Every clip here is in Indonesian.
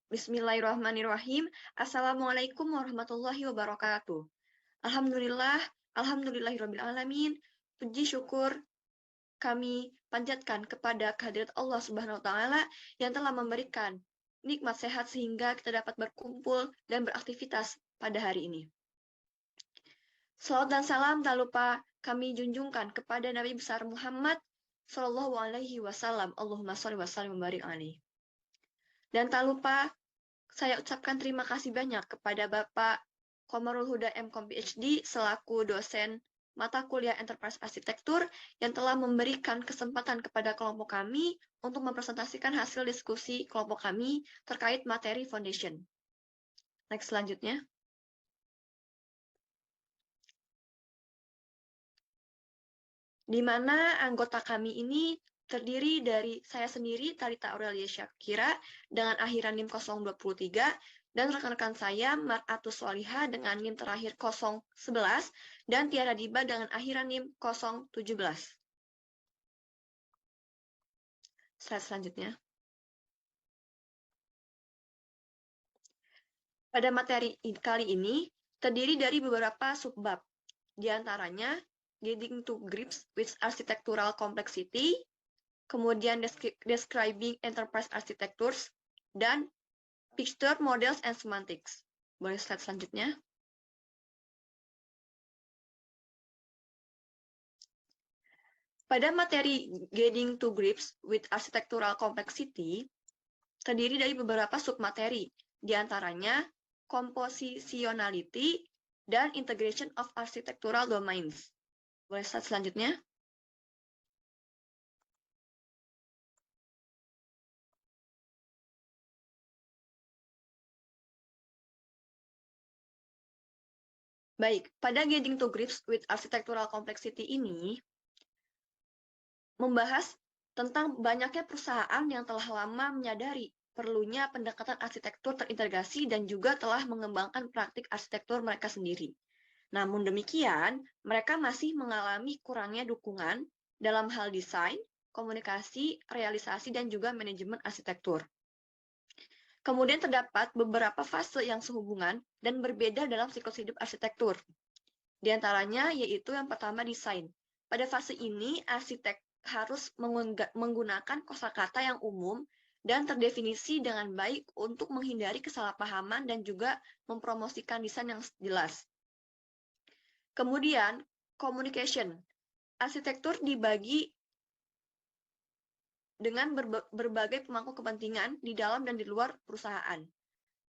Bismillahirrahmanirrahim. Assalamualaikum warahmatullahi wabarakatuh. Alhamdulillahirrabbilalamin. Puji syukur kami panjatkan kepada kehadirat Allah Subhanahu wa Ta'ala yang telah memberikan nikmat sehat sehingga kita dapat berkumpul dan beraktivitas pada hari ini. Salawat dan salam tak lupa kami junjungkan kepada Nabi besar Muhammad Sallallahu Alaihi Wasallam. Allahumma sholli wa sallim wa barik alaihi. Dan tak lupa saya ucapkan terima kasih banyak kepada Bapak Komarul Huda MKom PhD selaku dosen mata kuliah Enterprise Arsitektur yang telah memberikan kesempatan kepada kelompok kami untuk mempresentasikan hasil diskusi kelompok kami terkait materi foundation. Next selanjutnya. Di mana anggota kami ini terdiri dari saya sendiri, Talita Aurelia Syakira, dengan akhiran NIM 023, dan rekan-rekan saya, Mar'atus Swaliha dengan NIM terakhir 011, dan Tiara Diba dengan akhiran NIM 017. Slide selanjutnya. Pada materi kali ini, terdiri dari beberapa subbab, di antaranya Getting to Grips with Architectural Complexity, kemudian Describing Enterprise Architectures, dan Picture, Models, and Semantics. Boleh slide selanjutnya. Pada materi Getting to Grips with Architectural Complexity, terdiri dari beberapa submateri, di antaranya Compositionality dan Integration of Architectural Domains. Boleh slide selanjutnya. Baik, pada Getting to Grips with Architectural Complexity ini membahas tentang banyaknya perusahaan yang telah lama menyadari perlunya pendekatan arsitektur terintegrasi dan juga telah mengembangkan praktik arsitektur mereka sendiri. Namun demikian, mereka masih mengalami kurangnya dukungan dalam hal desain, komunikasi, realisasi, dan juga manajemen arsitektur. Kemudian terdapat beberapa fase yang sehubungan dan berbeda dalam siklus hidup arsitektur. Di antaranya yaitu yang pertama desain. Pada fase ini, arsitek harus menggunakan kosakata yang umum dan terdefinisi dengan baik untuk menghindari kesalahpahaman dan juga mempromosikan desain yang jelas. Kemudian, communication. Arsitektur dibagi dengan berbagai pemangku kepentingan di dalam dan di luar perusahaan.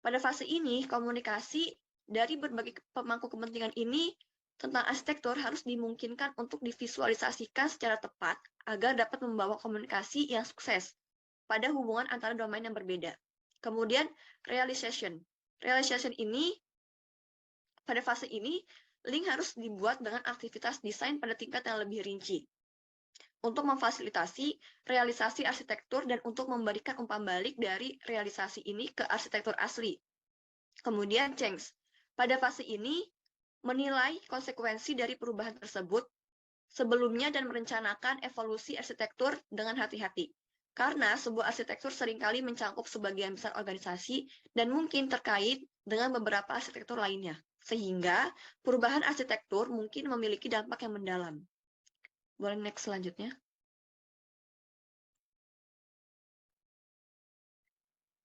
Pada fase ini, komunikasi dari berbagai pemangku kepentingan ini tentang arsitektur harus dimungkinkan untuk divisualisasikan secara tepat agar dapat membawa komunikasi yang sukses pada hubungan antara domain yang berbeda. Kemudian, realization. Realization ini, pada fase ini, link harus dibuat dengan aktivitas desain pada tingkat yang lebih rinci untuk memfasilitasi realisasi arsitektur dan untuk memberikan umpan balik dari realisasi ini ke arsitektur asli. Kemudian change. Pada fase ini, menilai konsekuensi dari perubahan tersebut sebelumnya dan merencanakan evolusi arsitektur dengan hati-hati. Karena sebuah arsitektur seringkali mencakup sebagian besar organisasi dan mungkin terkait dengan beberapa arsitektur lainnya. Sehingga perubahan arsitektur mungkin memiliki dampak yang mendalam. Boleh next selanjutnya.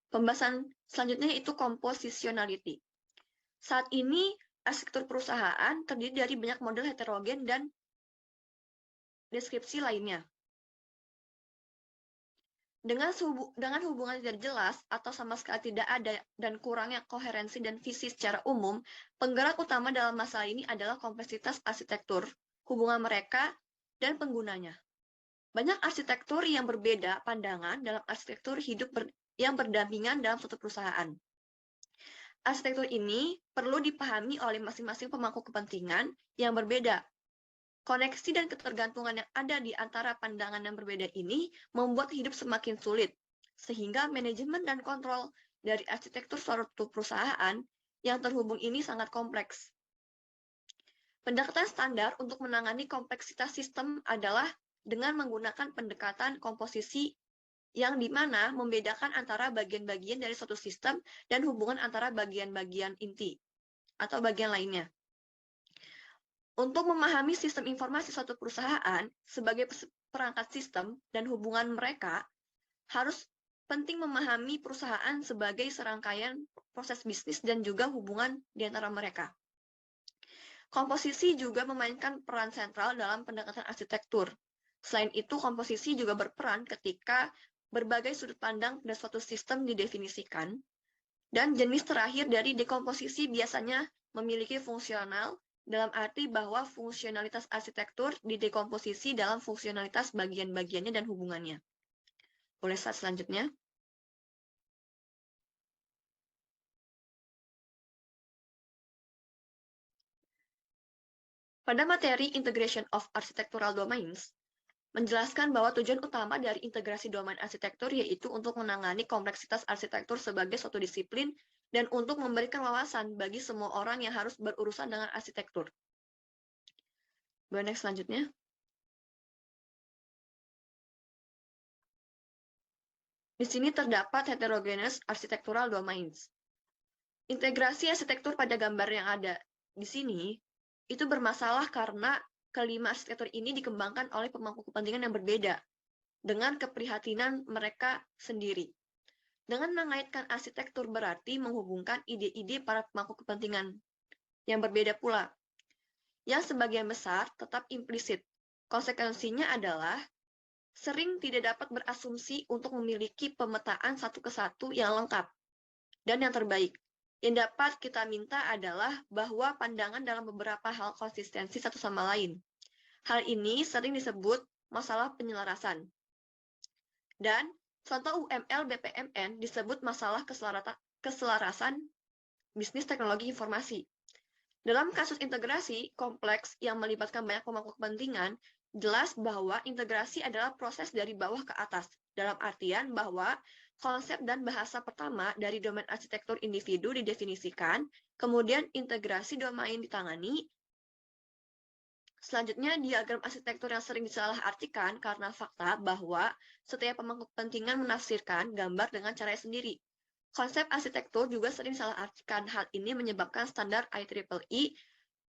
Pembahasan selanjutnya itu compositionality. Saat ini, arsitektur perusahaan terdiri dari banyak model heterogen dan deskripsi lainnya. Dengan hubungan tidak jelas atau sama sekali tidak ada dan kurangnya koherensi dan visi secara umum, penggerak utama dalam masalah ini adalah kompleksitas arsitektur, hubungan mereka, dan penggunanya. Banyak arsitektur yang berbeda pandangan dalam arsitektur hidup yang berdampingan dalam suatu perusahaan. Arsitektur ini perlu dipahami oleh masing-masing pemangku kepentingan yang berbeda. Koneksi dan ketergantungan yang ada di antara pandangan yang berbeda ini membuat hidup semakin sulit, sehingga manajemen dan kontrol dari arsitektur suatu perusahaan yang terhubung ini sangat kompleks. Pendekatan standar untuk menangani kompleksitas sistem adalah dengan menggunakan pendekatan komposisi yang dimana membedakan antara bagian-bagian dari suatu sistem dan hubungan antara bagian-bagian inti atau bagian lainnya. Untuk memahami sistem informasi suatu perusahaan sebagai perangkat sistem dan hubungan mereka, harus penting memahami perusahaan sebagai serangkaian proses bisnis dan juga hubungan di antara mereka. Komposisi juga memainkan peran sentral dalam pendekatan arsitektur. Selain itu, komposisi juga berperan ketika berbagai sudut pandang pada suatu sistem didefinisikan, dan jenis terakhir dari dekomposisi biasanya memiliki fungsional, dalam arti bahwa fungsionalitas arsitektur didekomposisi dalam fungsionalitas bagian-bagiannya dan hubungannya. Boleh slide selanjutnya. Pada materi Integration of Architectural Domains, menjelaskan bahwa tujuan utama dari integrasi domain arsitektur yaitu untuk menangani kompleksitas arsitektur sebagai suatu disiplin dan untuk memberikan wawasan bagi semua orang yang harus berurusan dengan arsitektur. Boleh next selanjutnya. Di sini terdapat heterogeneous architectural domains. Integrasi arsitektur pada gambar yang ada di sini itu bermasalah karena kelima arsitektur ini dikembangkan oleh pemangku kepentingan yang berbeda dengan keprihatinan mereka sendiri. Dengan mengaitkan arsitektur berarti menghubungkan ide-ide para pemangku kepentingan yang berbeda pula, yang sebagian besar tetap implisit. Konsekuensinya adalah sering tidak dapat berasumsi untuk memiliki pemetaan satu kesatu yang lengkap dan yang terbaik. Yang dapat kita minta adalah bahwa pandangan dalam beberapa hal konsistensi satu sama lain. Hal ini sering disebut masalah penyelarasan. Dan contoh UML BPMN disebut masalah keselarasan bisnis teknologi informasi. Dalam kasus integrasi kompleks yang melibatkan banyak pemangku kepentingan, jelas bahwa integrasi adalah proses dari bawah ke atas, dalam artian bahwa konsep dan bahasa pertama dari domain arsitektur individu didefinisikan, kemudian integrasi domain ditangani. Selanjutnya, diagram arsitektur yang sering disalahartikan karena fakta bahwa setiap pemangku kepentingan menafsirkan gambar dengan caranya sendiri. Konsep arsitektur juga sering disalahartikan. Hal ini menyebabkan standar IEEE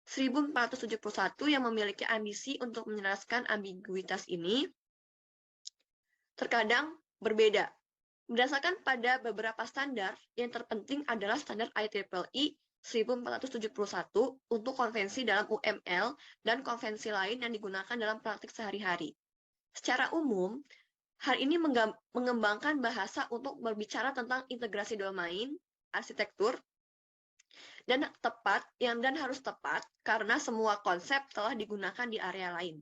1471 yang memiliki ambisi untuk menjelaskan ambiguitas ini terkadang berbeda. Berdasarkan pada beberapa standar, yang terpenting adalah standar IEEE 1471 untuk konvensi dalam UML dan konvensi lain yang digunakan dalam praktik sehari-hari. Secara umum, hal ini mengembangkan bahasa untuk berbicara tentang integrasi domain, arsitektur, dan harus tepat karena semua konsep telah digunakan di area lain.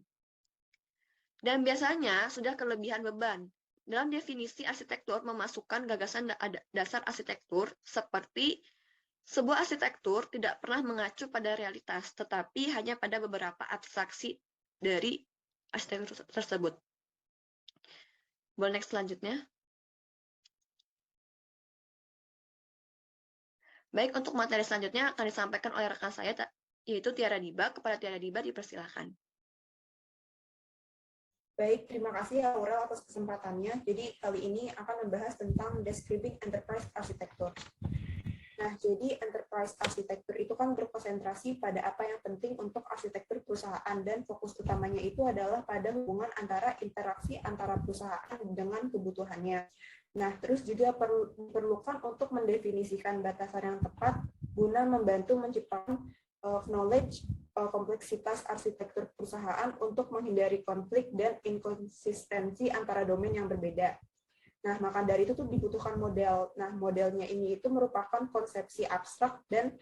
Dan biasanya sudah kelebihan beban. Dalam definisi arsitektur memasukkan gagasan dasar arsitektur seperti sebuah arsitektur tidak pernah mengacu pada realitas, tetapi hanya pada beberapa abstraksi dari arsitektur tersebut. Boleh next selanjutnya. Baik, untuk materi selanjutnya akan disampaikan oleh rekan saya, yaitu Tiara Diba. Kepada Tiara Diba, dipersilakan. Baik, terima kasih Aurel atas kesempatannya. Jadi kali ini akan membahas tentang Describing Enterprise Architecture. Nah, jadi Enterprise Architecture itu kan berkonsentrasi pada apa yang penting untuk arsitektur perusahaan dan fokus utamanya itu adalah pada hubungan antara interaksi antara perusahaan dengan kebutuhannya. Nah, terus juga diperlukan untuk mendefinisikan batasan yang tepat guna membantu menciptakan knowledge kompleksitas arsitektur perusahaan untuk menghindari konflik dan inkonsistensi antara domain yang berbeda. Nah, maka dari itu tuh dibutuhkan model. Nah, modelnya ini itu merupakan konsepsi abstrak dan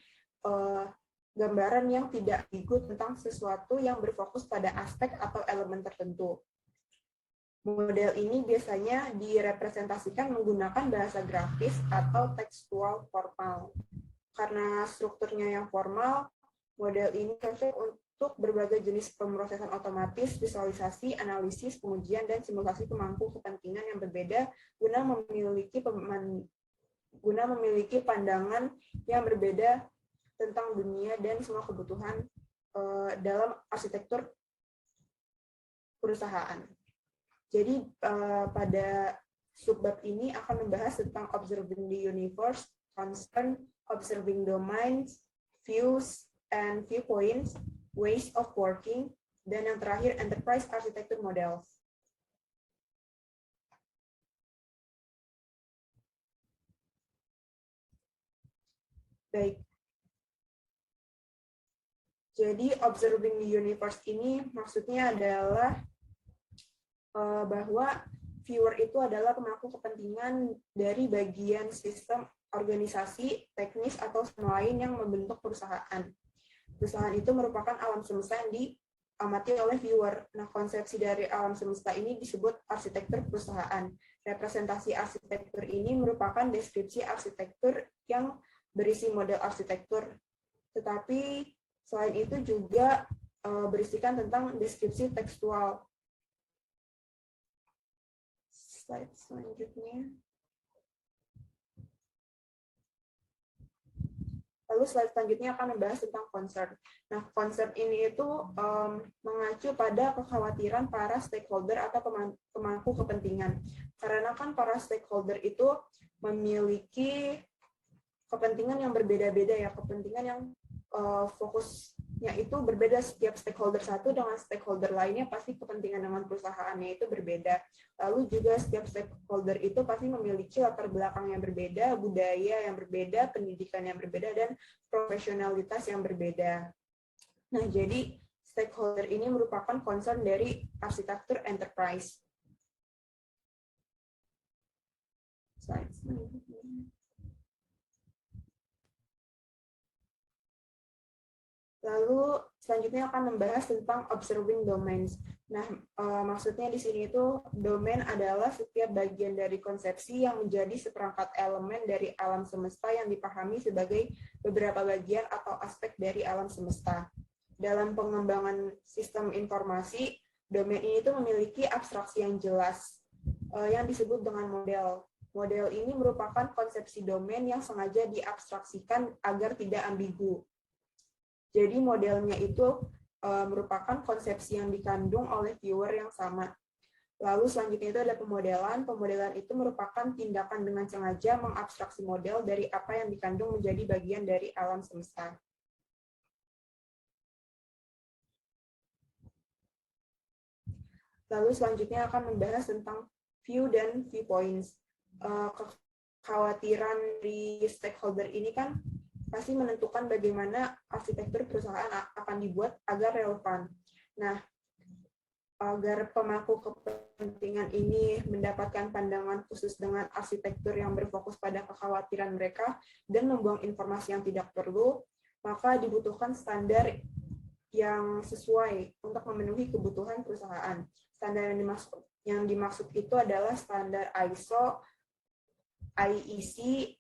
gambaran yang tidak ambigu tentang sesuatu yang berfokus pada aspek atau elemen tertentu. Model ini biasanya direpresentasikan menggunakan bahasa grafis atau tekstual formal. Karena strukturnya yang formal, model ini cocok untuk berbagai jenis pemrosesan otomatis, visualisasi, analisis, pengujian, dan simulasi pemangku kepentingan yang berbeda guna memiliki pandangan yang berbeda tentang dunia dan semua kebutuhan dalam arsitektur perusahaan. Jadi pada subbab ini akan membahas tentang observing the universe, concern, observing domains, views and viewpoints, ways of working, dan yang terakhir enterprise architecture models. Baik. Jadi observing the universe ini maksudnya adalah bahwa viewer itu adalah pemangku kepentingan dari bagian sistem organisasi, teknis, atau semua lain yang membentuk perusahaan. Perusahaan itu merupakan alam semesta yang diamati oleh viewer. Nah, konsepsi dari alam semesta ini disebut arsitektur perusahaan. Representasi arsitektur ini merupakan deskripsi arsitektur yang berisi model arsitektur. Tetapi selain itu juga berisikan tentang deskripsi tekstual. Slide selanjutnya. Lalu slide selanjutnya akan membahas tentang concern. Nah, concern ini itu mengacu pada kekhawatiran para stakeholder atau pemangku kepentingan. Karena kan para stakeholder itu memiliki kepentingan yang berbeda-beda ya, kepentingan yang fokusnya itu berbeda, setiap stakeholder satu dengan stakeholder lainnya pasti kepentingan dengan perusahaannya itu berbeda. Lalu juga setiap stakeholder itu pasti memiliki latar belakang yang berbeda, budaya yang berbeda, pendidikan yang berbeda, dan profesionalitas yang berbeda. Nah, jadi stakeholder ini merupakan concern dari arsitektur enterprise. Slide selanjutnya. Lalu selanjutnya akan membahas tentang observing domains. Nah, maksudnya di sini itu domain adalah setiap bagian dari konsepsi yang menjadi seperangkat elemen dari alam semesta yang dipahami sebagai beberapa bagian atau aspek dari alam semesta. Dalam pengembangan sistem informasi, domain ini itu memiliki abstraksi yang jelas, yang disebut dengan model. Model ini merupakan konsepsi domain yang sengaja diabstraksikan agar tidak ambigu. Jadi modelnya itu merupakan konsepsi yang dikandung oleh viewer yang sama. Lalu selanjutnya itu ada pemodelan. Pemodelan itu merupakan tindakan dengan sengaja mengabstraksi model dari apa yang dikandung menjadi bagian dari alam semesta. Lalu selanjutnya akan membahas tentang view dan viewpoints. Kekhawatiran di stakeholder ini kan pasti menentukan bagaimana arsitektur perusahaan akan dibuat agar relevan. Nah, agar pemangku kepentingan ini mendapatkan pandangan khusus dengan arsitektur yang berfokus pada kekhawatiran mereka dan membuang informasi yang tidak perlu, maka dibutuhkan standar yang sesuai untuk memenuhi kebutuhan perusahaan. Standar yang dimaksud itu adalah standar ISO, IEC,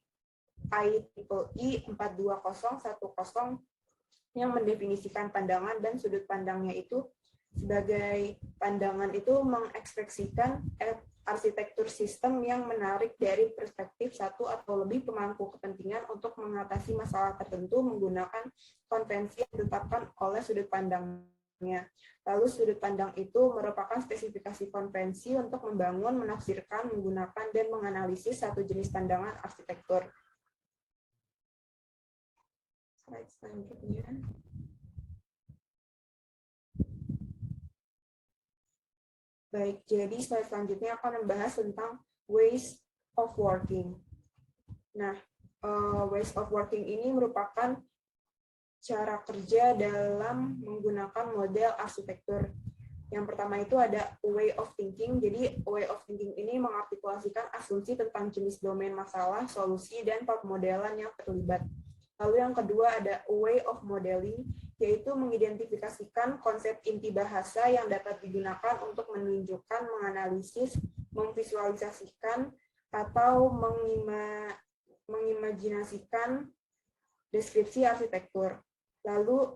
IEEE 42010 yang mendefinisikan pandangan dan sudut pandangnya itu sebagai pandangan itu mengekspresikan arsitektur sistem yang menarik dari perspektif satu atau lebih pemangku kepentingan untuk mengatasi masalah tertentu menggunakan konvensi yang ditetapkan oleh sudut pandangnya. Lalu sudut pandang itu merupakan spesifikasi konvensi untuk membangun, menafsirkan, menggunakan, dan menganalisis satu jenis pandangan arsitektur. Slide selanjutnya. Baik, jadi slide selanjutnya akan membahas tentang ways of working. Nah, ways of working ini merupakan cara kerja dalam menggunakan model arsitektur. Yang pertama itu ada way of thinking. Jadi way of thinking ini mengartikulasikan asumsi tentang jenis domain masalah, solusi, dan pemodelan yang terlibat. Lalu yang kedua ada way of modeling, yaitu mengidentifikasikan konsep inti bahasa yang dapat digunakan untuk menunjukkan, menganalisis, memvisualisasikan, atau mengimajinasikan deskripsi arsitektur. Lalu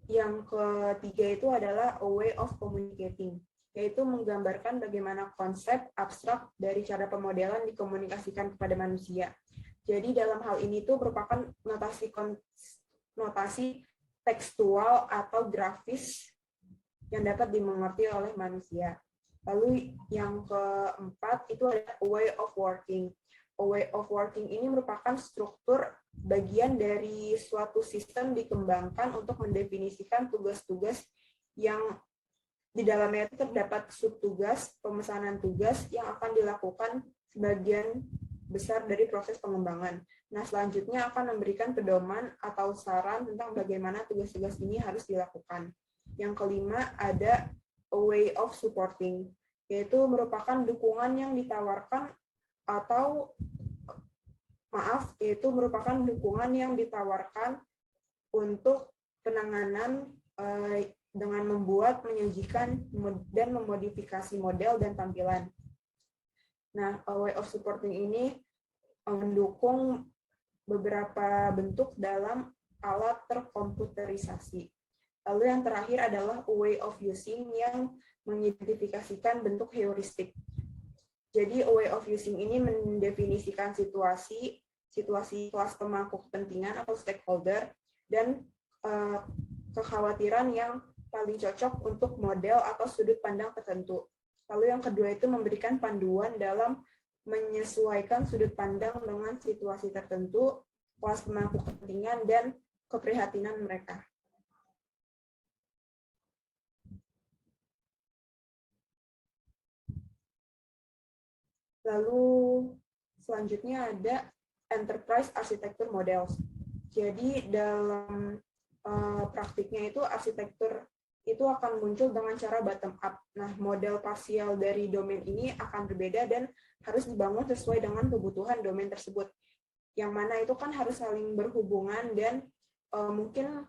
yang ketiga itu adalah a way of communicating, yaitu menggambarkan bagaimana konsep abstrak dari cara pemodelan dikomunikasikan kepada manusia. Jadi dalam hal ini itu merupakan notasi tekstual atau grafis yang dapat dimengerti oleh manusia. Lalu yang keempat itu ada a way of working. A way of working ini merupakan struktur bagian dari suatu sistem dikembangkan untuk mendefinisikan tugas-tugas yang di dalamnya itu terdapat subtugas, pemesanan tugas yang akan dilakukan sebagian besar dari proses pengembangan. Nah, selanjutnya akan memberikan pedoman atau saran tentang bagaimana tugas-tugas ini harus dilakukan. Yang kelima ada a way of supporting, yaitu merupakan dukungan yang ditawarkan atau yaitu merupakan dukungan yang ditawarkan untuk penanganan dengan membuat, menyajikan, dan memodifikasi model dan tampilan. Nah, a way of supporting ini mendukung beberapa bentuk dalam alat terkomputerisasi. Lalu yang terakhir adalah a way of using yang mengidentifikasikan bentuk heuristik. Jadi a way of using ini mendefinisikan situasi kelas pemangku kepentingan atau stakeholder dan kekhawatiran yang paling cocok untuk model atau sudut pandang tertentu. Lalu yang kedua itu memberikan panduan dalam menyesuaikan sudut pandang dengan situasi tertentu, kelas pemangku kepentingan, dan keprihatinan mereka. Lalu selanjutnya ada Enterprise Architecture Models. Jadi dalam praktiknya itu arsitektur itu akan muncul dengan cara bottom up. Nah, model parsial dari domain ini akan berbeda dan harus dibangun sesuai dengan kebutuhan domain tersebut. Yang mana itu kan harus saling berhubungan dan mungkin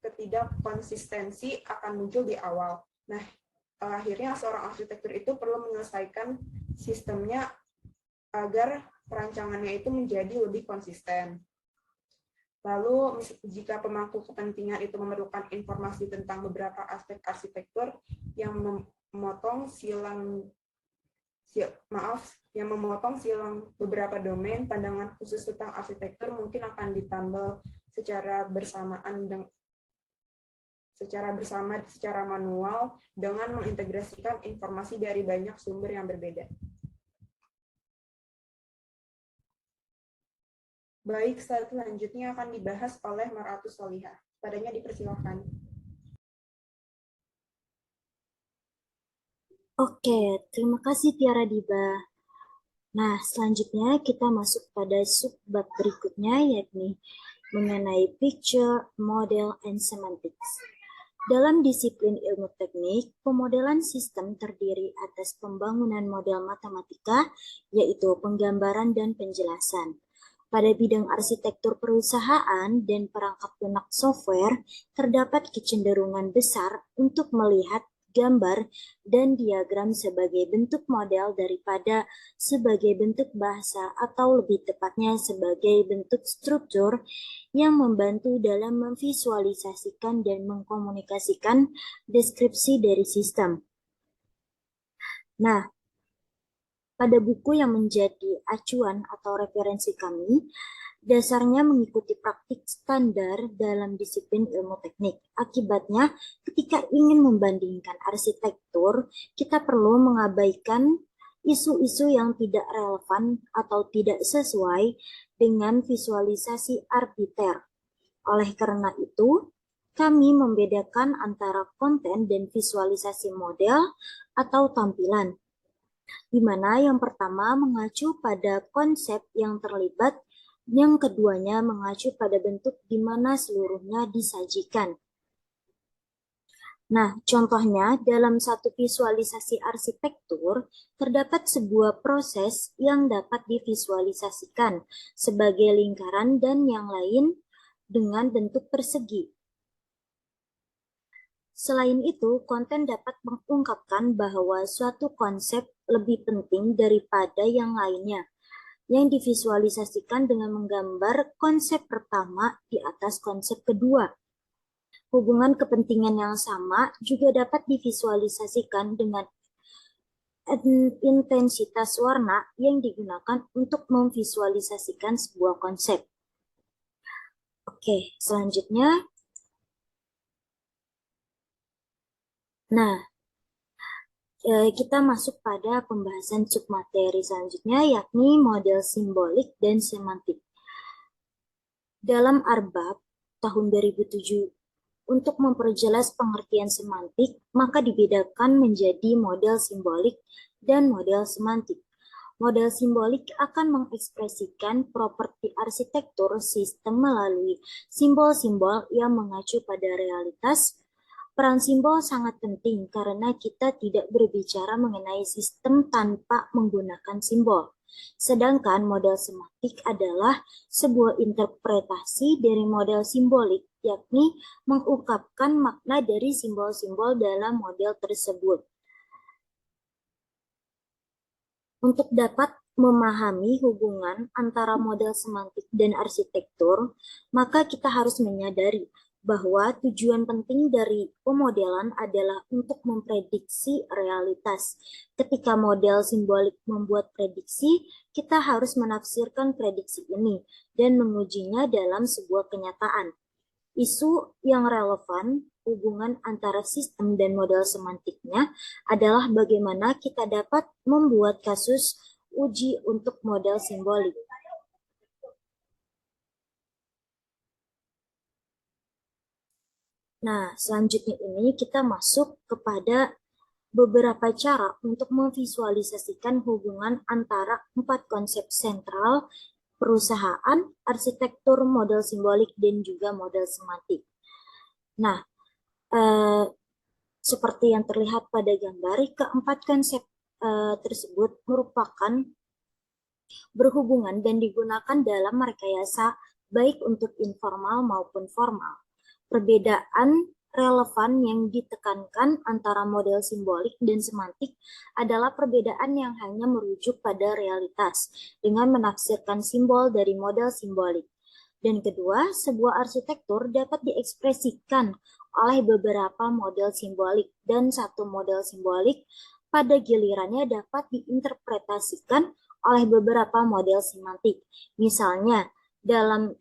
ketidakkonsistensi akan muncul di awal. Nah, akhirnya seorang arsitektur itu perlu menyelesaikan sistemnya agar perancangannya itu menjadi lebih konsisten. Lalu, jika pemangku kepentingan itu memerlukan informasi tentang beberapa aspek arsitektur yang memotong silang beberapa domain, pandangan khusus tentang arsitektur mungkin akan ditambah secara manual dengan mengintegrasikan informasi dari banyak sumber yang berbeda. Baik, selanjutnya akan dibahas oleh Mar'atus Solihah. Padanya dipersilakan. Oke, terima kasih Tiara Diba. Nah, selanjutnya kita masuk pada subbab berikutnya, yakni mengenai picture, model, and semantics. Dalam disiplin ilmu teknik, pemodelan sistem terdiri atas pembangunan model matematika, yaitu penggambaran dan penjelasan. Pada bidang arsitektur perusahaan dan perangkat lunak software, terdapat kecenderungan besar untuk melihat gambar dan diagram sebagai bentuk model daripada sebagai bentuk bahasa atau lebih tepatnya sebagai bentuk struktur yang membantu dalam memvisualisasikan dan mengkomunikasikan deskripsi dari sistem. Nah, pada buku yang menjadi acuan atau referensi kami, dasarnya mengikuti praktik standar dalam disiplin ilmu teknik. Akibatnya, ketika ingin membandingkan arsitektur, kita perlu mengabaikan isu-isu yang tidak relevan atau tidak sesuai dengan visualisasi arbiter. Oleh karena itu, kami membedakan antara konten dan visualisasi model atau tampilan, di mana yang pertama mengacu pada konsep yang terlibat, yang keduanya mengacu pada bentuk di mana seluruhnya disajikan. Nah, contohnya dalam satu visualisasi arsitektur, terdapat sebuah proses yang dapat divisualisasikan sebagai lingkaran dan yang lain dengan bentuk persegi. Selain itu, konten dapat mengungkapkan bahwa suatu konsep lebih penting daripada yang lainnya, yang divisualisasikan dengan menggambar konsep pertama di atas konsep kedua. Hubungan kepentingan yang sama juga dapat divisualisasikan dengan intensitas warna yang digunakan untuk memvisualisasikan sebuah konsep. Oke, selanjutnya. Nah, kita masuk pada pembahasan submateri selanjutnya, yakni model simbolik dan semantik. Dalam Arbab tahun 2007, untuk memperjelas pengertian semantik, maka dibedakan menjadi model simbolik dan model semantik. Model simbolik akan mengekspresikan properti arsitektur sistem melalui simbol-simbol yang mengacu pada realitas. Peran simbol sangat penting karena kita tidak berbicara mengenai sistem tanpa menggunakan simbol. Sedangkan model semantik adalah sebuah interpretasi dari model simbolik, yakni mengungkapkan makna dari simbol-simbol dalam model tersebut. Untuk dapat memahami hubungan antara model semantik dan arsitektur, maka kita harus menyadari bahwa tujuan penting dari pemodelan adalah untuk memprediksi realitas. Ketika model simbolik membuat prediksi, kita harus menafsirkan prediksi ini dan mengujinya dalam sebuah kenyataan. Isu yang relevan hubungan antara sistem dan model semantiknya adalah bagaimana kita dapat membuat kasus uji untuk model simbolik. Nah, selanjutnya ini kita masuk kepada beberapa cara untuk memvisualisasikan hubungan antara 4 konsep sentral perusahaan, arsitektur, model simbolik, dan juga model semantik. Nah, seperti yang terlihat pada gambar, keempat konsep tersebut merupakan berhubungan dan digunakan dalam rekayasa baik untuk informal maupun formal. Perbedaan relevan yang ditekankan antara model simbolik dan semantik adalah perbedaan yang hanya merujuk pada realitas dengan menafsirkan simbol dari model simbolik. Dan kedua, sebuah arsitektur dapat diekspresikan oleh beberapa model simbolik dan satu model simbolik pada gilirannya dapat diinterpretasikan oleh beberapa model semantik. Misalnya, dalam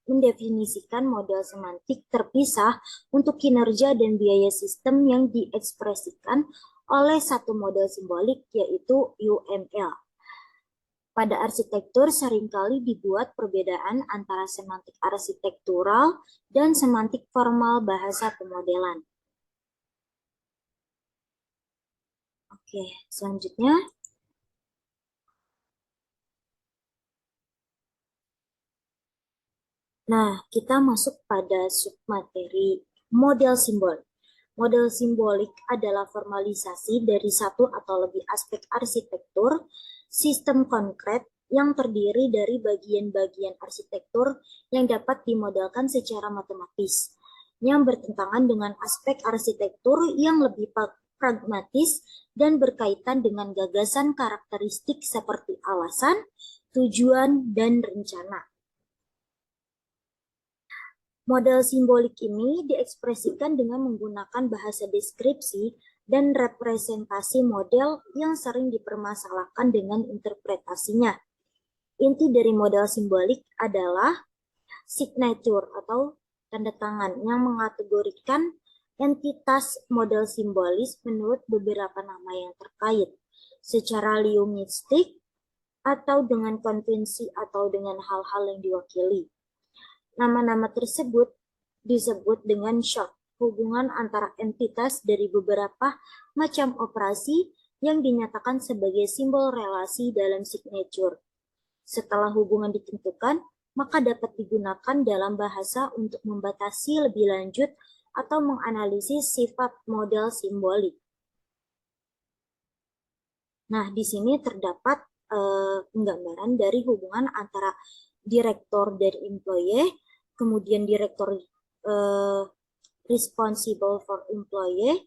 mendefinisikan model semantik terpisah untuk kinerja dan biaya sistem yang diekspresikan oleh satu model simbolik, yaitu UML. Pada arsitektur seringkali dibuat perbedaan antara semantik arsitektural dan semantik formal bahasa pemodelan. Oke, selanjutnya. Nah, kita masuk pada submateri model simbol. Model simbolik adalah formalisasi dari satu atau lebih aspek arsitektur, sistem konkret yang terdiri dari bagian-bagian arsitektur yang dapat dimodelkan secara matematis, yang bertentangan dengan aspek arsitektur yang lebih pragmatis dan berkaitan dengan gagasan karakteristik seperti alasan, tujuan, dan rencana. Model simbolik ini diekspresikan dengan menggunakan bahasa deskripsi dan representasi model yang sering dipermasalahkan dengan interpretasinya. Inti dari model simbolik adalah signature atau tanda tangan yang mengategorikan entitas model simbolis menurut beberapa nama yang terkait, secara linguistik atau dengan konvensi atau dengan hal-hal yang diwakili. Nama-nama tersebut disebut dengan shot, hubungan antara entitas dari beberapa macam operasi yang dinyatakan sebagai simbol relasi dalam signature. Setelah hubungan ditentukan, maka dapat digunakan dalam bahasa untuk membatasi lebih lanjut atau menganalisis sifat model simbolik. Nah, di sini terdapat penggambaran dari hubungan antara direktur dari employee, kemudian direktur responsible for employee,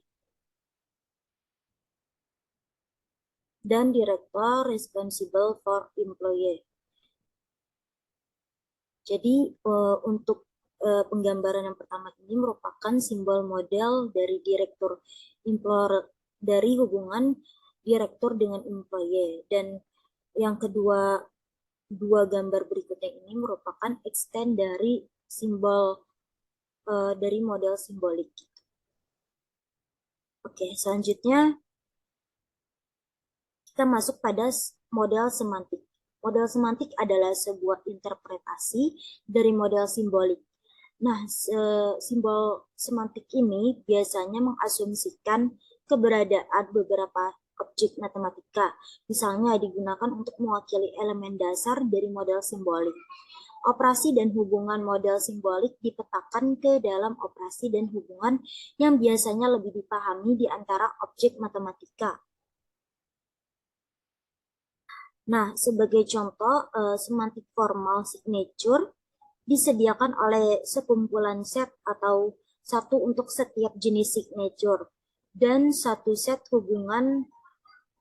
dan direktur responsible for employee. Jadi untuk penggambaran yang pertama ini merupakan simbol model dari direktur dari hubungan direktur dengan employee, dan yang kedua dua gambar berikutnya ini merupakan extend dari simbol dari model simbolik. Oke, selanjutnya kita masuk pada model semantik. Model semantik adalah sebuah interpretasi dari model simbolik. Nah, simbol semantik ini biasanya mengasumsikan keberadaan beberapa objek matematika. Misalnya digunakan untuk mewakili elemen dasar dari model simbolik. Operasi dan hubungan model simbolik dipetakan ke dalam operasi dan hubungan yang biasanya lebih dipahami di antara objek matematika. Nah, sebagai contoh, semantik formal signature disediakan oleh sekumpulan set atau satu untuk setiap jenis signature dan satu set hubungan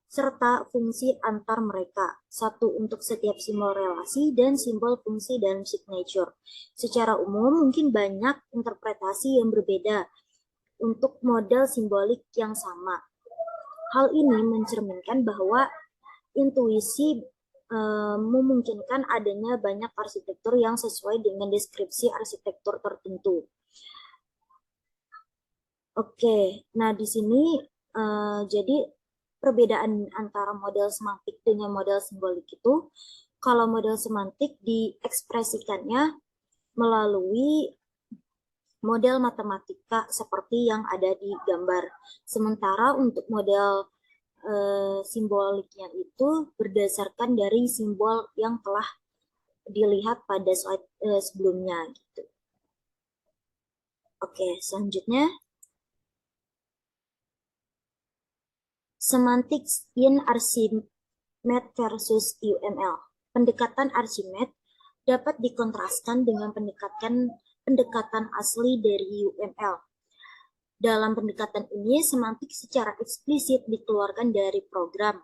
serta fungsi antar mereka, satu untuk setiap simbol relasi dan simbol fungsi dalam signature. Secara umum, mungkin banyak interpretasi yang berbeda untuk model simbolik yang sama. Hal ini mencerminkan bahwa intuisi memungkinkan adanya banyak arsitektur yang sesuai dengan deskripsi arsitektur tertentu. Oke, nah di sini jadi perbedaan antara model semantik dengan model simbolik itu, kalau model semantik diekspresikannya melalui model matematika seperti yang ada di gambar. Sementara untuk model simboliknya itu berdasarkan dari simbol yang telah dilihat pada slide sebelumnya gitu. Oke, selanjutnya semantics in Archimedes versus UML. Pendekatan Archimedes dapat dikontraskan dengan pendekatan asli dari UML. Dalam pendekatan ini, semantik secara eksplisit dikeluarkan dari program.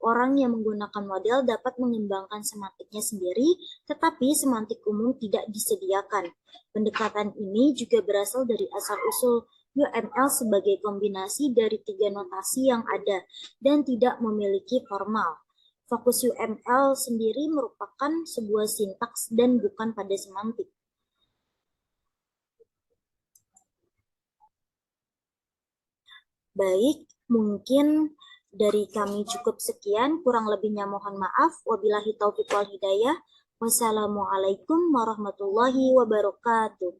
Orang yang menggunakan model dapat mengembangkan semantiknya sendiri, tetapi semantik umum tidak disediakan. Pendekatan ini juga berasal dari asal-usul UML sebagai kombinasi dari 3 notasi yang ada dan tidak memiliki formal. Fokus UML sendiri merupakan sebuah sintaks dan bukan pada semantik. Baik, mungkin dari kami cukup sekian, kurang lebihnya mohon maaf. Wabillahi taufiq wal hidayah. Wassalamualaikum warahmatullahi wabarakatuh.